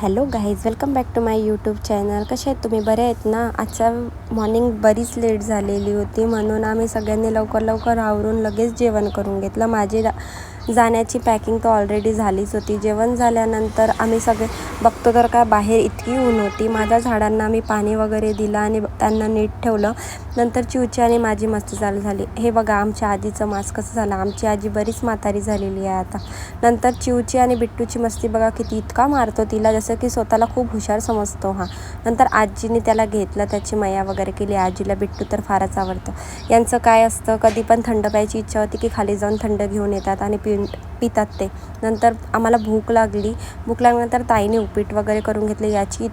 Hello guys, welcome back to my YouTube channel. कसे आहेत तुम्ही? बरे आहेत ना? आजच्या मॉर्निंग बरीच लेट झालेली होती, म्हणून आम्ही सगळ्यांनी लवकर आवरून लगेच जेवण करून घेतलं. माझी जाण्याची पॅकिंग तर ऑलरेडी झालीच होती. जेवण झाल्यानंतर आम्ही सगळे बघतो तर काय बाहेर इतकी ऊन होती. माझ्या झाडांना मी पाणी वगैरे दिलं आणि त्यांना नीट ठेवलं. नंतर चिवची आणि माझी मस्ती चालू झाली. हे बघा आमच्या आजीचं मास कसं झालं. आमची आजी बरीच म्हातारी झालेली आहे आता. नंतर चिवची आणि बिट्टूची मस्ती बघा किती इतका मारतो तिला, जसं की स्वतःला खूप हुशार समजतो हा. नंतर आजीने त्याला घेतलं, त्याची मया वगैरे केली. आजीला बिट्टू तर फारच आवडतं. यांचं काय असतं, कधी पण थंड प्यायची इच्छा होती की खाली जाऊन थंड घेऊन येतात आणि पितात ते. नंतर आम्हाला भूक लागल्यानंतर ताईने उपीट वगैरे करून घेतले. याची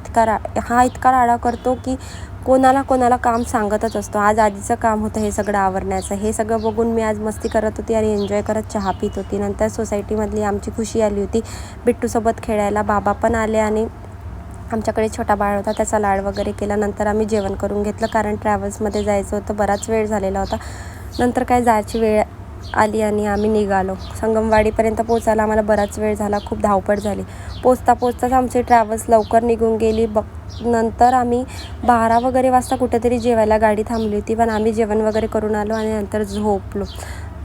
हा इतका राडा करतो की कोणाला काम सांगतच असतो. आज आजीचं काम होतं हे सगळं आवरण्याचं. हे सगळं बघून मी आज मस्ती करत होती आणि एन्जॉय करत चहा पित होती. नंतर सोसायटीमधली आमची खुशी आली होती बिट्टूसोबत खेळायला. बाबा पण आले आणि आमच्याकडे छोटा बाळ होता, त्याचा लाड वगैरे केला. नंतर आम्ही जेवण करून घेतलं, कारण ट्रॅव्हल्समध्ये जायचं होतं. बराच वेळ झालेला होता. नंतर काय जायची वेळ आली आणि आम्ही निघालो. संगमवाडीपर्यंत पोचायला आम्हाला बराच वेळ झाला. खूप धावपळ झाली. पोचताच आमची ट्रॅव्हल्स लवकर निघून गेली. नंतर आम्ही 12 वगैरे वाजता कुठेतरी जेवायला गाडी थांबली होती, पण आम्ही जेवण वगैरे करून आलो आणि नंतर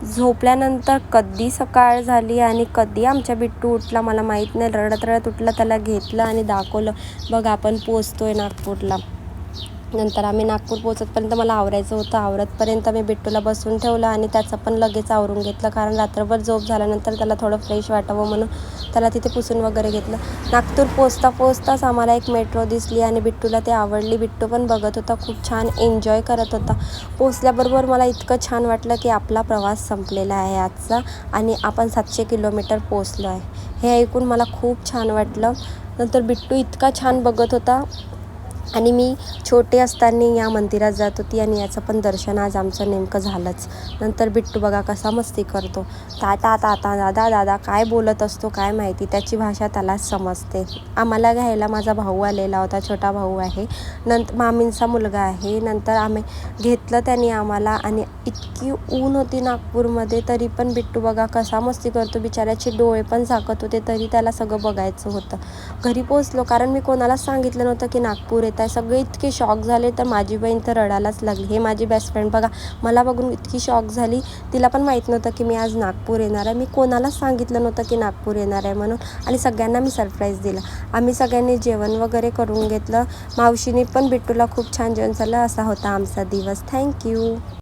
झोपल्यानंतर कधी सकाळ झाली आणि कधी आमच्या बिट्टू उठला मला माहीत नाही. रडत उठला. त्याला घेतलं आणि दाखवलं, बघ आपण पोचतोय नागपूरला. नंतर आम्ही नागपूर पोचतपर्यंत मला आवरायचं होतं. आवरतपर्यंत मी बिट्टूला बसून ठेवलं आणि त्याचं पण लगेच आवरून घेतलं, कारण रात्रभर झोप झाल्यानंतर त्याला थोडं फ्रेश वाटावं म्हणून त्याला तिथे पुसून वगैरे घेतलं. नागपूर पोचताच आम्हाला एक मेट्रो दिसली आणि बिट्टूला ते आवडली. बिट्टू पण बघत होता, खूप छान एन्जॉय करत होता. पोचल्याबरोबर मला इतकं छान वाटलं की आपला प्रवास संपलेला आहे आजचा आणि आपण 700 किलोमीटर पोचलो आहे. हे ऐकून मला खूप छान वाटलं. नंतर बिट्टू इतका छान बघत होता आणि मी छोटे असताना या मंदिरात जात होती आणि याचं पण दर्शन आज आमचं नेमकं झालंच. नंतर बिट्टू बघा कसा मस्ती करतो. ताता दादा काय बोलत असतो काय माहिती, त्याची भाषा त्यालाच समजते. आम्हाला घ्यायला माझा भाऊ आलेला होता, छोटा भाऊ आहे, नंतर मामींचा मुलगा आहे. नंतर आम्ही घेतलं त्यांनी आम्हाला आणि इतकी ऊन होती नागपूरमध्ये, तरी पण बिट्टू बघा कसा मस्ती करतो. बिचाऱ्याचे डोळे पण झाकत होते, तरी त्याला सगळं बघायचं होतं. घरी पोचलो, कारण मी कोणालाच सांगितलं नव्हतं की नागपूर येत आहे. सगळे इतके शॉक झाले, तर माझी बहीण तर रडायलाच लागली. हे माझी बेस्ट फ्रेंड बघा मला बघून इतकी शॉक झाली. तिला पण माहीत नव्हतं की मी आज नागपूर येणार आहे. मी कोणालाच सांगितलं नव्हतं की नागपूर येणार आहे म्हणून, आणि सगळ्यांना मी सरप्राईज दिला. आम्ही सगळ्यांनी जेवण वगैरे करून घेतलं. मावशीने पण बिट्टूला खूप छान जेवण झालं. असा होता आमचा दिवस. थँक्यू.